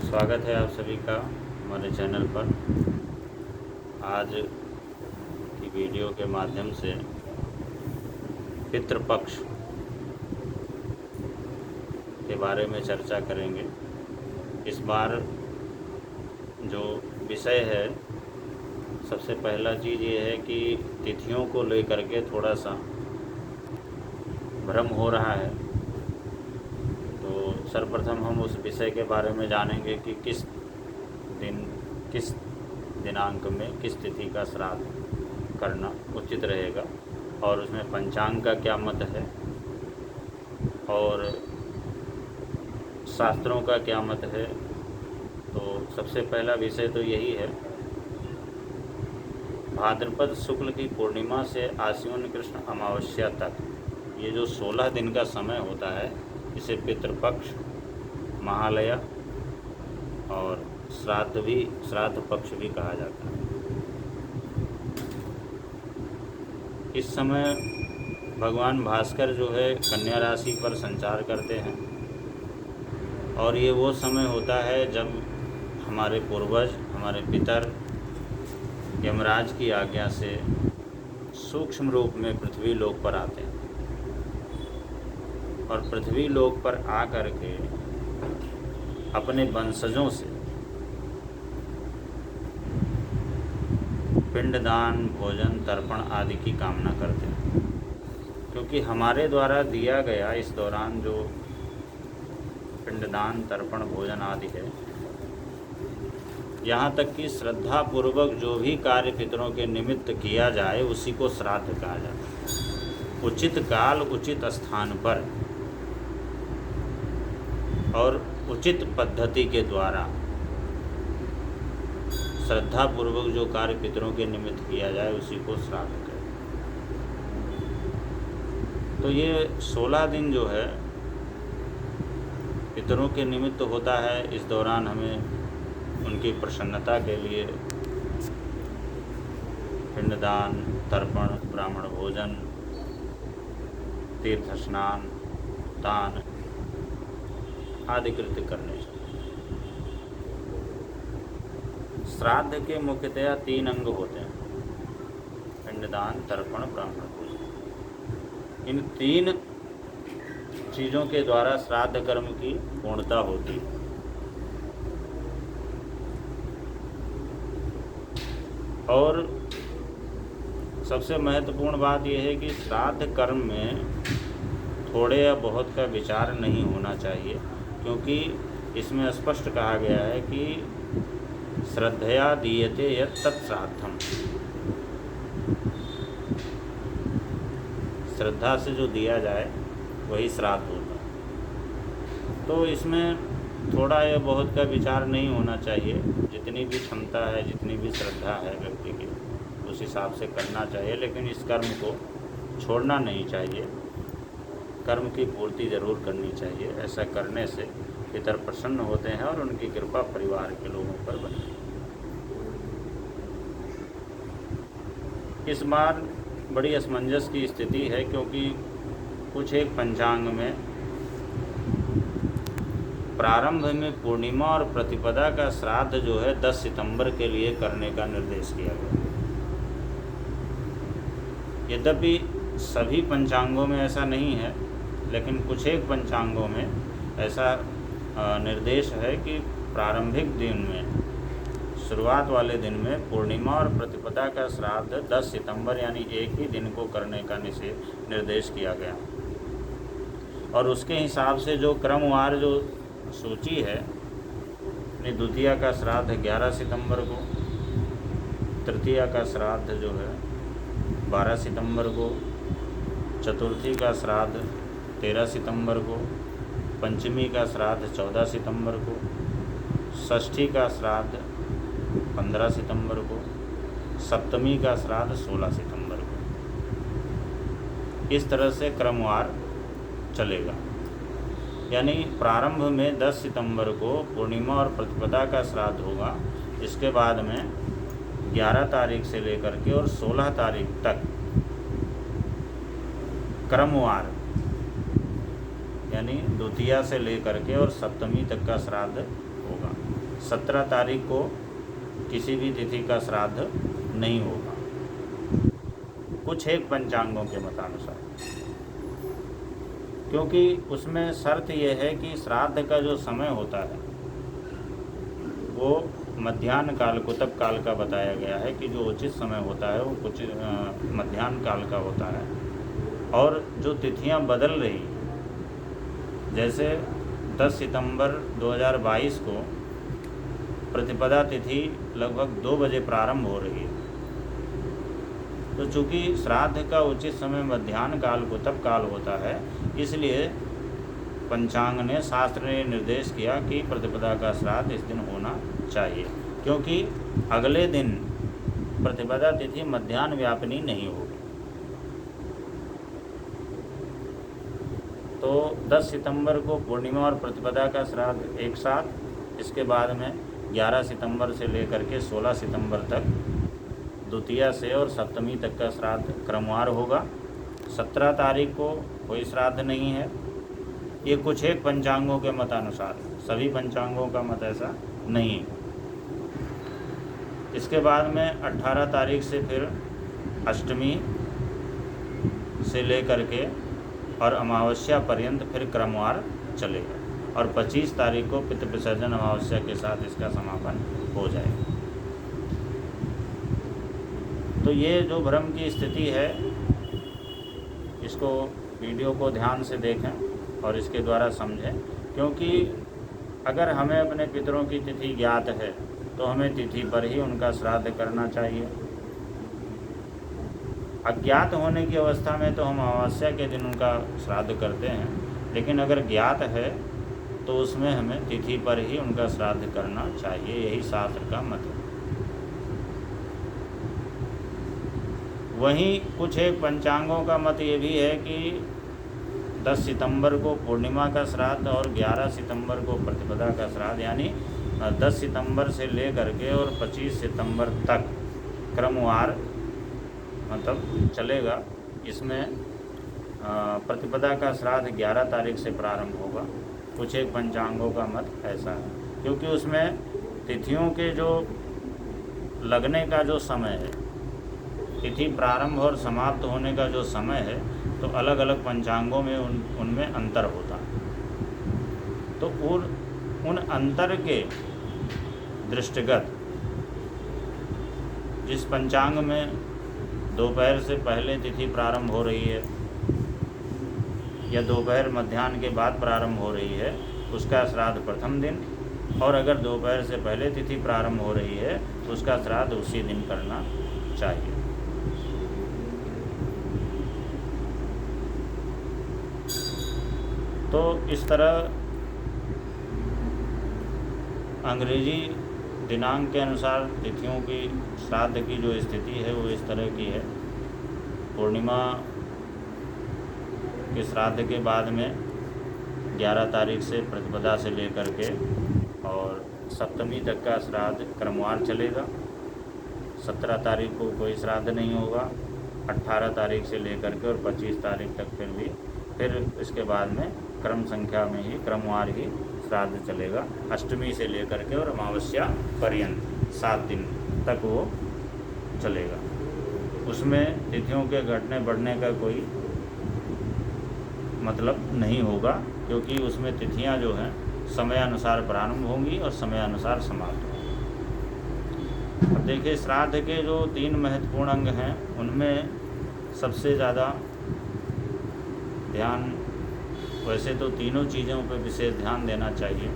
स्वागत है आप सभी का हमारे चैनल पर। आज की वीडियो के माध्यम से पितृपक्ष के बारे में चर्चा करेंगे। इस बार जो विषय है, सबसे पहला चीज़ ये है कि तिथियों को लेकर के थोड़ा सा भ्रम हो रहा है। तो सर्वप्रथम हम उस विषय के बारे में जानेंगे कि किस दिनांक में किस तिथि का श्राद्ध करना उचित रहेगा और उसमें पंचांग का क्या मत है और शास्त्रों का क्या मत है। तो सबसे पहला विषय तो यही है, भाद्रपद शुक्ल की पूर्णिमा से आश्विन कृष्ण अमावस्या तक ये जो 16 दिन का समय होता है, इसे पितृपक्ष, महालया और श्राद्ध पक्ष भी कहा जाता है। इस समय भगवान भास्कर जो है कन्या राशि पर संचार करते हैं और ये वो समय होता है जब हमारे पूर्वज, हमारे पितर यमराज की आज्ञा से सूक्ष्म रूप में पृथ्वी लोक पर आते हैं और पृथ्वी लोक पर आकर के अपने वंशजों से पिंडदान, भोजन, तर्पण आदि की कामना करते हैं, क्योंकि हमारे द्वारा दिया गया इस दौरान जो पिंडदान, तर्पण, भोजन आदि है, यहाँ तक कि श्रद्धा पूर्वक जो भी कार्य पितरों के निमित्त किया जाए उसी को श्राद्ध कहा जाता है। उचित काल, उचित स्थान पर और उचित पद्धति के द्वारा श्रद्धा पूर्वक जो कार्य पितरों के निमित्त किया जाए उसी को श्राद्ध करें। तो ये 16 दिन जो है पितरों के निमित्त होता है। इस दौरान हमें उनकी प्रसन्नता के लिए पिंडदान, तर्पण, ब्राह्मण भोजन, तीर्थ स्नान, दान आदि कृत्य करने चाहिए। श्राद्ध के मुख्यतया 3 अंग होते हैं, पिंडदान, तर्पण, ब्राह्मण भोजन। इन 3 चीज़ों के द्वारा श्राद्ध कर्म की पूर्णता होती है। और सबसे महत्वपूर्ण बात यह है कि श्राद्ध कर्म में थोड़े या बहुत का विचार नहीं होना चाहिए, क्योंकि इसमें स्पष्ट कहा गया है कि श्रद्धया दीयते यत् तत्श्राद्धम। श्रद्धा से जो दिया जाए वही श्राद्ध होता है। तो इसमें थोड़ा या बहुत का विचार नहीं होना चाहिए। जितनी भी क्षमता है, जितनी भी श्रद्धा है व्यक्ति की, उस हिसाब से करना चाहिए, लेकिन इस कर्म को छोड़ना नहीं चाहिए। कर्म की पूर्ति ज़रूर करनी चाहिए। ऐसा करने से पितर प्रसन्न होते हैं और उनकी कृपा परिवार के लोगों पर बनती है। इस बार बड़ी असमंजस की स्थिति है, क्योंकि कुछ एक पंचांग में प्रारंभ में पूर्णिमा और प्रतिपदा का श्राद्ध जो है 10 सितंबर के लिए करने का निर्देश किया गया। यद्यपि सभी पंचांगों में ऐसा नहीं है, लेकिन कुछ एक पंचांगों में ऐसा निर्देश है कि प्रारंभिक दिन में, शुरुआत वाले दिन में पूर्णिमा और प्रतिपदा का श्राद्ध 10 सितंबर यानी एक ही दिन को करने का निर्देश किया गया। और उसके हिसाब से जो क्रमवार जो सूची है, द्वितीया का श्राद्ध 11 सितंबर को, तृतीया का श्राद्ध जो है 12 सितंबर को, चतुर्थी का श्राद्ध 13 सितंबर को, पंचमी का श्राद्ध 14 सितंबर को, षष्ठी का श्राद्ध 15 सितंबर को, सप्तमी का श्राद्ध 16 सितंबर को। इस तरह से क्रमवार चलेगा। यानी प्रारंभ में 10 सितंबर को पूर्णिमा और प्रतिपदा का श्राद्ध होगा। इसके बाद में 11 तारीख से लेकर के और 16 तारीख तक क्रमवार, यानी द्वितीया से लेकर के और सप्तमी तक का श्राद्ध होगा। 17 तारीख को किसी भी तिथि का श्राद्ध नहीं होगा, कुछ एक पंचांगों के मतानुसार, क्योंकि उसमें शर्त यह है कि श्राद्ध का जो समय होता है वो मध्याह्न काल, कुतब काल का बताया गया है कि जो उचित समय होता है वो कुछ मध्याह्न काल का होता है। और जो तिथियां बदल रही, जैसे 10 सितंबर 2022 को प्रतिपदा तिथि लगभग 2 बजे प्रारंभ हो रही है, तो चूँकि श्राद्ध का उचित समय मध्याह्न काल, कुतब काल होता है, इसलिए पंचांग ने, शास्त्र ने निर्देश किया कि प्रतिपदा का श्राद्ध इस दिन होना चाहिए, क्योंकि अगले दिन प्रतिपदा तिथि मध्याह्न व्यापिनी नहीं होगी। तो 10 सितंबर को पूर्णिमा और प्रतिपदा का श्राद्ध एक साथ, इसके बाद में 11 सितंबर से लेकर के 16 सितंबर तक द्वितीया से और सप्तमी तक का श्राद्ध क्रमवार होगा। 17 तारीख को कोई श्राद्ध नहीं है। ये कुछ एक पंचांगों के मतानुसार, सभी पंचांगों का मत ऐसा नहीं है। इसके बाद में 18 तारीख से फिर अष्टमी से लेकर के और अमावस्या पर्यंत फिर क्रमवार चलेगा, और 25 तारीख को पितृ विसर्जन अमावस्या के साथ इसका समापन हो जाएगा। तो ये जो भ्रम की स्थिति है, इसको वीडियो को ध्यान से देखें और इसके द्वारा समझें, क्योंकि अगर हमें अपने पितरों की तिथि ज्ञात है तो हमें तिथि पर ही उनका श्राद्ध करना चाहिए। अज्ञात होने की अवस्था में तो हम अमावस्या के दिन उनका श्राद्ध करते हैं, लेकिन अगर ज्ञात है तो उसमें हमें तिथि पर ही उनका श्राद्ध करना चाहिए, यही शास्त्र का मत है। वहीं कुछ एक पंचांगों का मत ये भी है कि 10 सितंबर को पूर्णिमा का श्राद्ध और 11 सितंबर को प्रतिपदा का श्राद्ध, यानी 10 सितंबर से लेकर के और 25 सितंबर तक क्रमवार मतलब चलेगा। इसमें प्रतिपदा का श्राद्ध 11 तारीख से प्रारंभ होगा। कुछ एक पंचांगों का मत ऐसा है, क्योंकि उसमें तिथियों के जो लगने का जो समय है, तिथि प्रारंभ और समाप्त होने का जो समय है, तो अलग अलग पंचांगों में उनमें अंतर होता है। तो उन अंतर के दृष्टिगत जिस पंचांग में दोपहर से पहले तिथि प्रारंभ हो रही है या दोपहर मध्याह्न के बाद प्रारंभ हो रही है, उसका श्राद्ध प्रथम दिन, और अगर दोपहर से पहले तिथि प्रारंभ हो रही है तो उसका श्राद्ध उसी दिन करना चाहिए। तो इस तरह अंग्रेजी दिनांक के अनुसार तिथियों की श्राद्ध की जो स्थिति है वो इस तरह की है। पूर्णिमा के श्राद्ध के बाद में 11 तारीख से प्रतिपदा से लेकर के और सप्तमी तक का श्राद्ध क्रमवार चलेगा। 17 तारीख को कोई श्राद्ध नहीं होगा। 18 तारीख से लेकर के और 25 तारीख तक फिर इसके बाद में क्रम संख्या में ही, क्रमवार ही श्राद्ध चलेगा। अष्टमी से लेकर के और अमावस्या पर्यंत 7 दिन तक वो चलेगा। उसमें तिथियों के घटने बढ़ने का कोई मतलब नहीं होगा, क्योंकि उसमें तिथियां जो हैं समयानुसार प्रारंभ होंगी और समयानुसार समाप्त होंगी। अब देखिए, श्राद्ध के जो 3 महत्वपूर्ण अंग हैं उनमें सबसे ज़्यादा ध्यान, वैसे तो तीनों चीज़ों पर विशेष ध्यान देना चाहिए।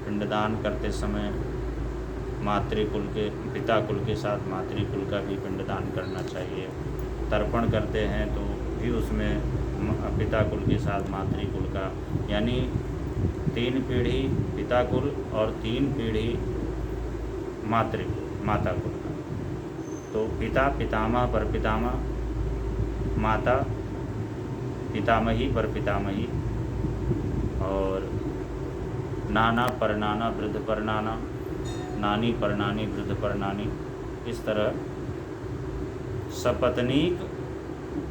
पिंडदान करते समय मातृकुल के, पिता कुल के साथ मातृकुल का भी पिंडदान करना चाहिए। तर्पण करते हैं तो भी उसमें पिता कुल के साथ मातृकुल का, यानी 3 पीढ़ी पिता कुल और 3 पीढ़ी माता कुल का। तो पिता पितामह पर पितामह, माता पितामही पर पितामही, और नाना पर नाना, वृद्ध पर नाना, नानी पर नानी, वृद्ध पर नानी। इस तरह सपत्नीक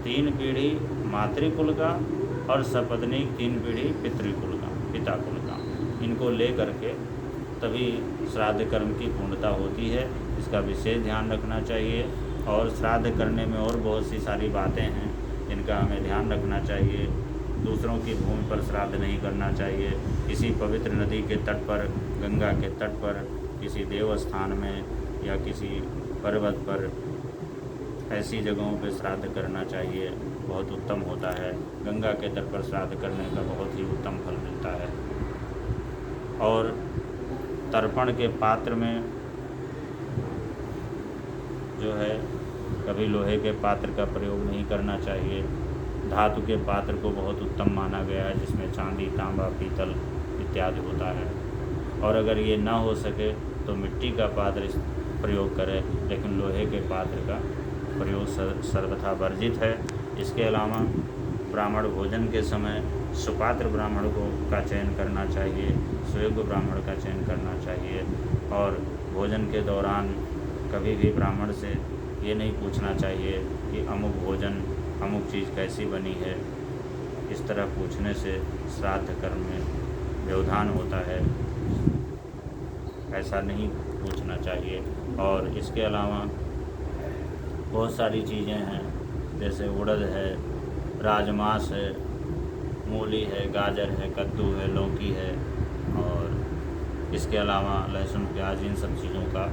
3 पीढ़ी मातृकुल का और सपत्नीक 3 पीढ़ी पितृकुल का, पिता कुल का। इनको ले करके तभी श्राद्ध कर्म की पूर्णता होती है। इसका विशेष ध्यान रखना चाहिए। और श्राद्ध करने में और बहुत सी सारी बातें हैं जिनका हमें ध्यान रखना चाहिए। दूसरों की भूमि पर श्राद्ध नहीं करना चाहिए। किसी पवित्र नदी के तट पर, गंगा के तट पर, किसी देव स्थान में या किसी पर्वत पर, ऐसी जगहों पर श्राद्ध करना चाहिए, बहुत उत्तम होता है। गंगा के तट पर श्राद्ध करने का बहुत ही उत्तम फल मिलता है। और तर्पण के पात्र में जो है कभी लोहे के पात्र का प्रयोग नहीं करना चाहिए। धातु के पात्र को बहुत उत्तम माना गया है, जिसमें चांदी, तांबा, पीतल इत्यादि होता है। और अगर ये ना हो सके तो मिट्टी का पात्र प्रयोग करें, लेकिन लोहे के पात्र का प्रयोग सर्वथा वर्जित है। इसके अलावा ब्राह्मण भोजन के समय सुपात्र ब्राह्मण का चयन करना चाहिए, सुयोग्य ब्राह्मण का चयन करना चाहिए। और भोजन के दौरान कभी भी ब्राह्मण से ये नहीं पूछना चाहिए कि अमुक भोजन, अमुक चीज़ कैसी बनी है। इस तरह पूछने से श्राद्ध कर्म में व्यवधान होता है, ऐसा नहीं पूछना चाहिए। और इसके अलावा बहुत सारी चीज़ें हैं, जैसे उड़द है, राजमास है, मूली है, गाजर है, कद्दू है, लौकी है, और इसके अलावा लहसुन, प्याज, इन सब चीज़ों का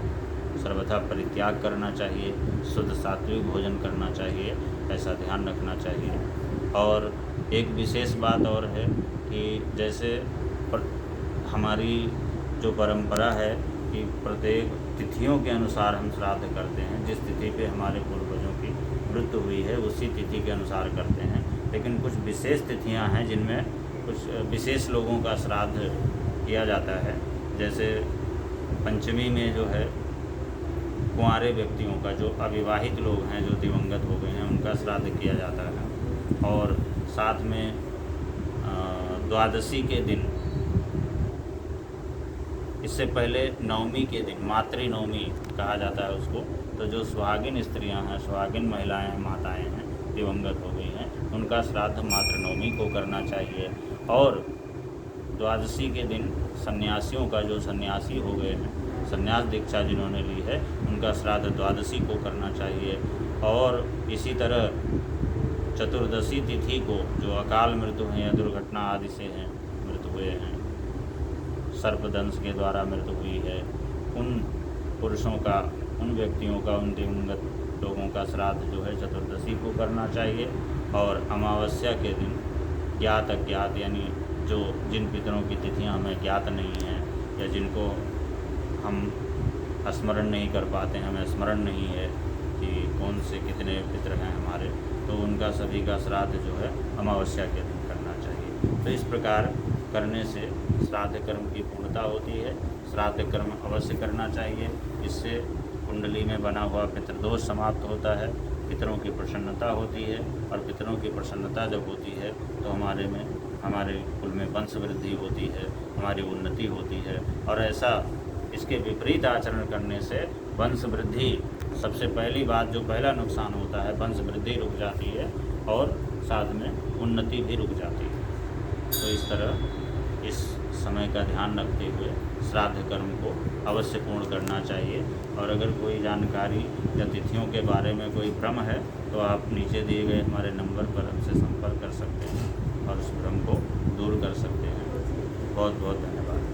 सर्वथा परित्याग करना चाहिए। शुद्ध सात्विक भोजन करना चाहिए, ऐसा ध्यान रखना चाहिए। और एक विशेष बात और है कि जैसे हमारी जो परंपरा है कि प्रत्येक तिथियों के अनुसार हम श्राद्ध करते हैं। जिस तिथि पे हमारे पूर्वजों की मृत्यु हुई है उसी तिथि के अनुसार करते हैं। लेकिन कुछ विशेष तिथियां हैं जिनमें कुछ विशेष लोगों का श्राद्ध किया जाता है। जैसे पंचमी में जो है कुंवारे व्यक्तियों का, जो अविवाहित लोग हैं, जो दिवंगत हो गए हैं, उनका श्राद्ध किया जाता है। और साथ में द्वादशी के दिन, इससे पहले नवमी के दिन मातृ नवमी कहा जाता है उसको, तो जो सुहागिन स्त्रियां हैं, सुहागिन महिलाएं हैं, माताएं हैं, दिवंगत हो गई हैं, उनका श्राद्ध मातृ नवमी को करना चाहिए। और द्वादशी के दिन सन्यासियों का, जो सन्यासी हो गए हैं, संन्यास दीक्षा जिन्होंने ली है, उनका श्राद्ध द्वादशी को करना चाहिए। और इसी तरह चतुर्दशी तिथि को, जो अकाल मृत्यु हैं या दुर्घटना आदि से हैं मृत्यु हुए हैं, सर्पदंश के द्वारा मृत्यु हुई है, उन पुरुषों का, उन व्यक्तियों का, उन दिवंगत लोगों का श्राद्ध जो है चतुर्दशी को करना चाहिए। और अमावस्या के दिन ज्ञात अज्ञात, यानी जो जिन पितरों की तिथियां हमें ज्ञात नहीं हैं या जिनको हम स्मरण नहीं कर पाते हैं, हमें स्मरण नहीं है कि कौन से कितने पितर हैं हमारे, तो उनका सभी का श्राद्ध जो है अमावस्या के दिन करना चाहिए। तो इस प्रकार करने से श्राद्ध कर्म की पूर्णता होती है। श्राद्ध कर्म अवश्य करना चाहिए। इससे कुंडली में बना हुआ पितृदोष समाप्त होता है, पितरों की प्रसन्नता होती है। और पितरों की प्रसन्नता जब होती है तो हमारे कुल में वंश वृद्धि होती है, हमारी उन्नति होती है। और ऐसा इसके विपरीत आचरण करने से वंश वृद्धि, सबसे पहली बात, जो पहला नुकसान होता है, वंश वृद्धि रुक जाती है और साथ में उन्नति भी रुक जाती है। तो इस तरह इस समय का ध्यान रखते हुए श्राद्ध कर्म को अवश्य पूर्ण करना चाहिए। और अगर कोई जानकारी या तिथियों के बारे में कोई भ्रम है तो आप नीचे दिए गए हमारे नंबर पर हमसे संपर्क कर सकते हैं और उस भ्रम को दूर कर सकते हैं। बहुत बहुत धन्यवाद।